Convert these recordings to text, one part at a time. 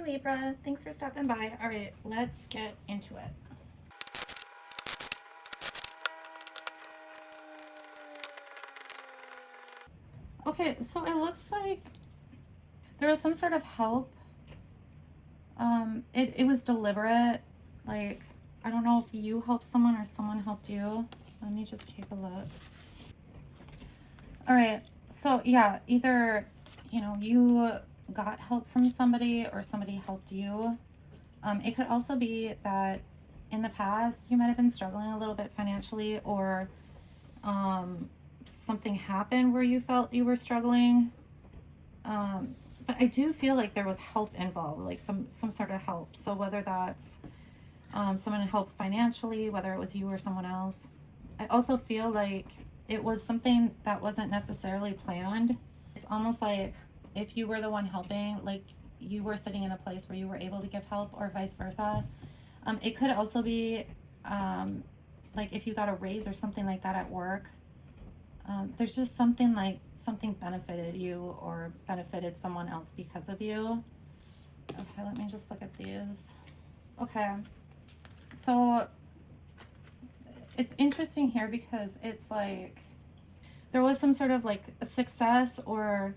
Hi Libra, thanks for stopping by. All right, let's get into it. Okay, so it looks like there was some sort of help. It was deliberate. Like, I don't know if you helped someone or someone helped you. Let me just take a look. All right, so yeah, either, you got help from somebody or somebody helped you. It could also be that in the past you might have been struggling a little bit financially, or something happened where you felt you were struggling. But I do feel like there was help involved, like some sort of help. So whether that's someone helped financially, whether it was you or someone else. I also feel like it was something that wasn't necessarily planned. It's almost like if you were the one helping, like you were sitting in a place where you were able to give help, or vice versa. It could also be like if you got a raise or something like that at work. There's just something like something benefited you or benefited someone else because of you. Okay, let me just look at these. Okay, so it's interesting here because it's like there was some sort of like a success, or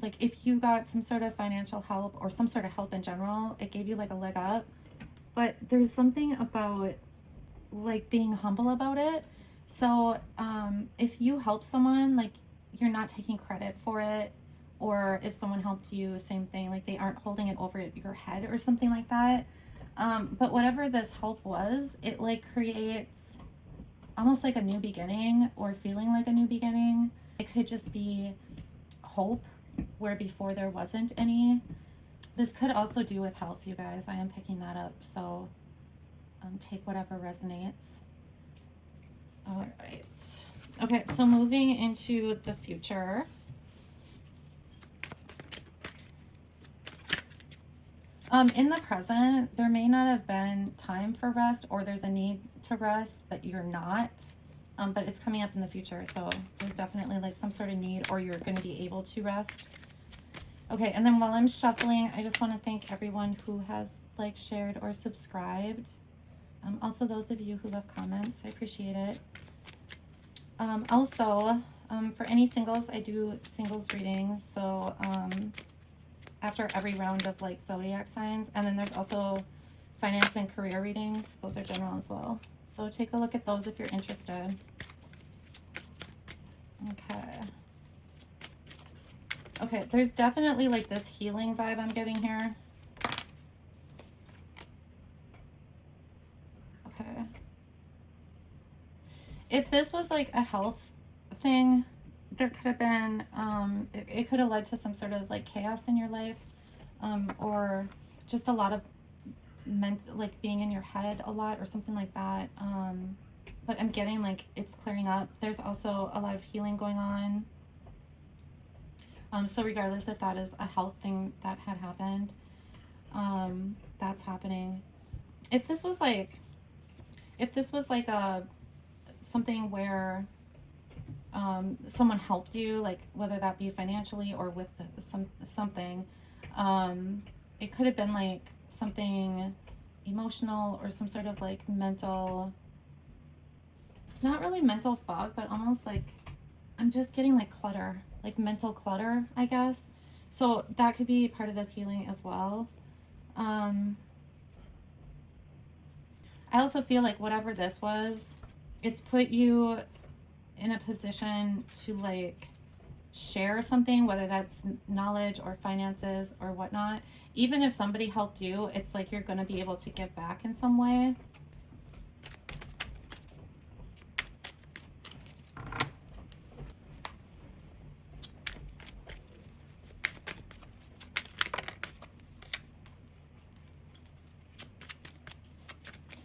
like if you got some sort of financial help or some sort of help in general, it gave you like a leg up. But there's something about like being humble about it. So if you help someone, like you're not taking credit for it, or if someone helped you, same thing, like they aren't holding it over your head or something like that. But whatever this help was, it like creates almost like a new beginning, or feeling like a new beginning. It could just be hope where before there wasn't any. This could also do with health, you guys. I am picking that up, so take whatever resonates. All right. Okay, so moving into the future. In the present, there may not have been time for rest, or there's a need to rest, but you're not. But it's coming up in the future, so there's definitely like some sort of need, or you're going to be able to rest. Okay, and then while I'm shuffling, I just want to thank everyone who has like shared or subscribed. Also those of you who left comments, I appreciate it. Also, for any singles, I do singles readings. So after every round of like zodiac signs, and then there's also finance and career readings. Those are general as well. So take a look at those if you're interested. Okay. Okay, there's definitely like this healing vibe I'm getting here. Okay. If this was like a health thing, there could have been, it could have led to some sort of like chaos in your life, or just a lot of like being in your head a lot or something like that. But I'm getting like it's clearing up. There's also a lot of healing going on. So regardless if that is a health thing that had happened, that's happening. If this was like a something where someone helped you, like whether that be financially or with something, it could have been like something emotional, or some sort of like mental, not really mental fog, but almost like I'm just getting like clutter, like mental clutter, I guess. So that could be part of this healing as well. I also feel like whatever this was, it's put you in a position to like share something, whether that's knowledge or finances or whatnot. Even if somebody helped you, it's like you're going to be able to give back in some way.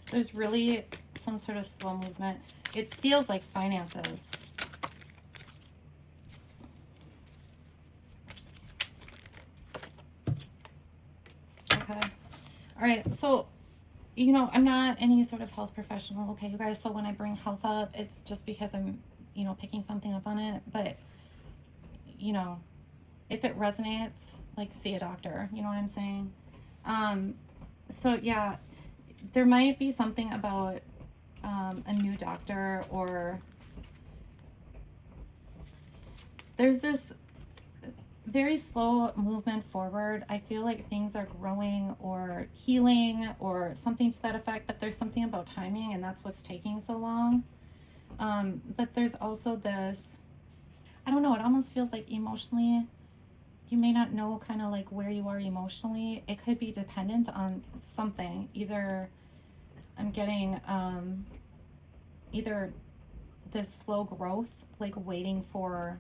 There's really some sort of slow movement. It feels like finances. Okay. All right. So, I'm not any sort of health professional, okay, you guys? So when I bring health up, it's just because I'm, picking something up on it. But, if it resonates, like, see a doctor. You know what I'm saying? So yeah, there might be something about a new doctor, or there's this very slow movement forward. I feel like things are growing or healing or something to that effect, but there's something about timing, and that's what's taking so long. But there's also this, I don't know, it almost feels like emotionally, you may not know kind of like where you are emotionally. It could be dependent on something. Either I'm getting either this slow growth, like waiting for,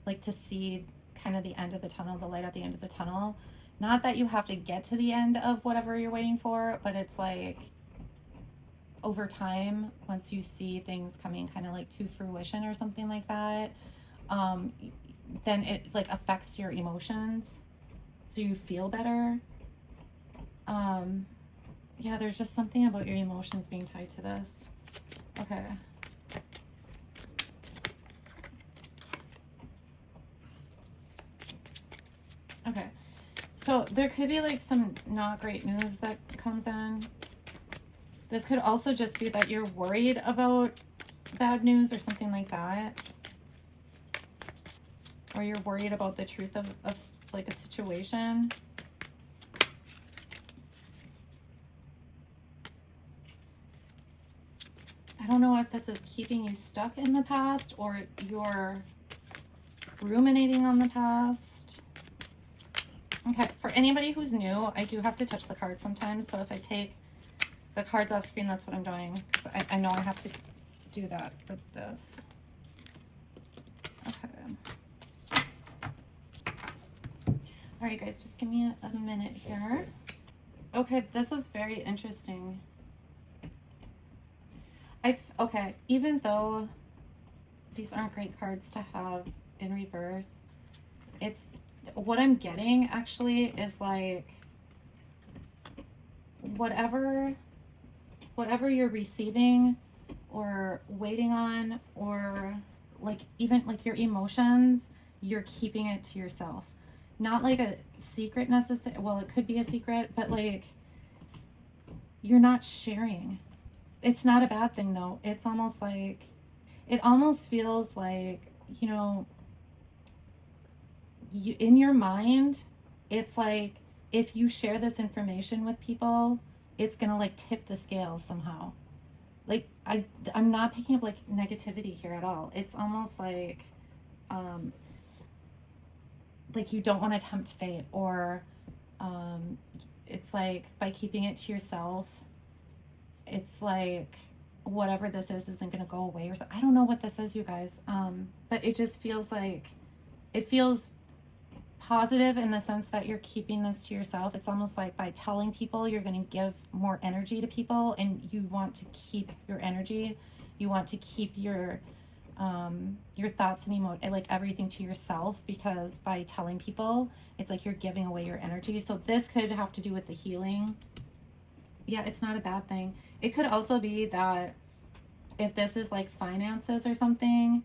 like, to see kind of the end of the tunnel, the light at the end of the tunnel. Not that you have to get to the end of whatever you're waiting for, but it's like over time, once you see things coming kind of like to fruition or something like that, then it like affects your emotions, so you feel better. Yeah, there's just something about your emotions being tied to this. Okay. Okay, so there could be like some not great news that comes in. This could also just be that you're worried about bad news or something like that. Or you're worried about the truth of like a situation. I don't know if this is keeping you stuck in the past or you're ruminating on the past. Okay, for anybody who's new, I do have to touch the cards sometimes. So if I take the cards off screen, that's what I'm doing. I know I have to do that for this. Okay. All right, guys, just give me a minute here. Okay, this is very interesting. Okay, even though these aren't great cards to have in reverse, it's what I'm getting actually is like whatever you're receiving or waiting on, or like even like your emotions, you're keeping it to yourself. Not like a secret necessarily. Well, it could be a secret, but like you're not sharing. It's not a bad thing though. It's almost like, it almost feels like, you know, you, in your mind, it's like if you share this information with people, it's gonna like tip the scales somehow. Like I'm not picking up like negativity here at all. It's almost like you don't want to tempt fate, or it's like by keeping it to yourself, it's like whatever this is isn't going to go away, or I don't know what this is, you guys. But it just feels like, it feels positive in the sense that you're keeping this to yourself. It's almost like by telling people, you're going to give more energy to people, and you want to keep your energy. You want to keep your thoughts and like everything to yourself, because by telling people, it's like you're giving away your energy. So this could have to do with the healing. Yeah, it's not a bad thing. It could also be that if this is like finances or something,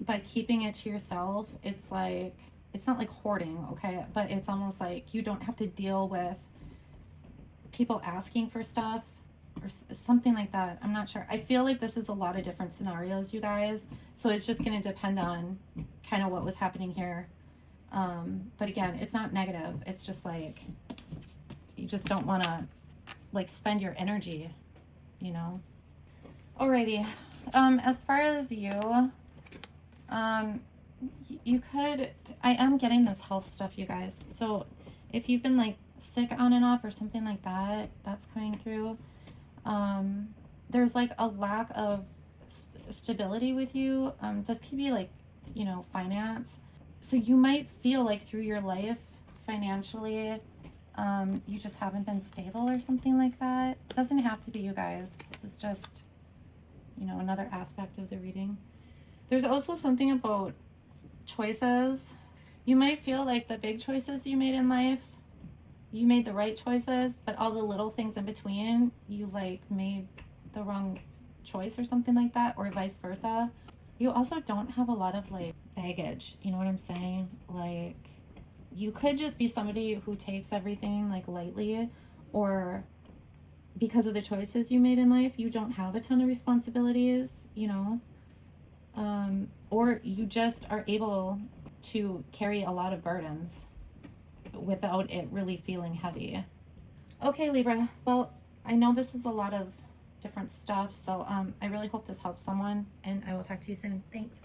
by keeping it to yourself, it's like, it's not like hoarding, okay? But it's almost like you don't have to deal with people asking for stuff or something like that. I'm not sure. I feel like this is a lot of different scenarios, you guys. So it's just going to depend on kind of what was happening here. But again, it's not negative. It's just like, you just don't want to like spend your energy, you know? Alrighty. As far as you, you could, I am getting this health stuff, you guys. So if you've been like sick on and off or something like that, that's coming through. There's like a lack of stability with you. This could be like, you know, finance. So you might feel like through your life financially, you just haven't been stable or something like that. It doesn't have to be, you guys. This is just, you know, another aspect of the reading. There's also something about choices. You might feel like the big choices you made in life, you made the right choices, but all the little things in between, you like made the wrong choice or something like that, or vice versa. You also don't have a lot of like baggage. You know what I'm saying? Like, you could just be somebody who takes everything like lightly, or because of the choices you made in life, you don't have a ton of responsibilities, you know, or you just are able to carry a lot of burdens without it really feeling heavy. Okay, Libra. Well, I know this is a lot of different stuff, so I really hope this helps someone, and I will talk to you soon. Thanks.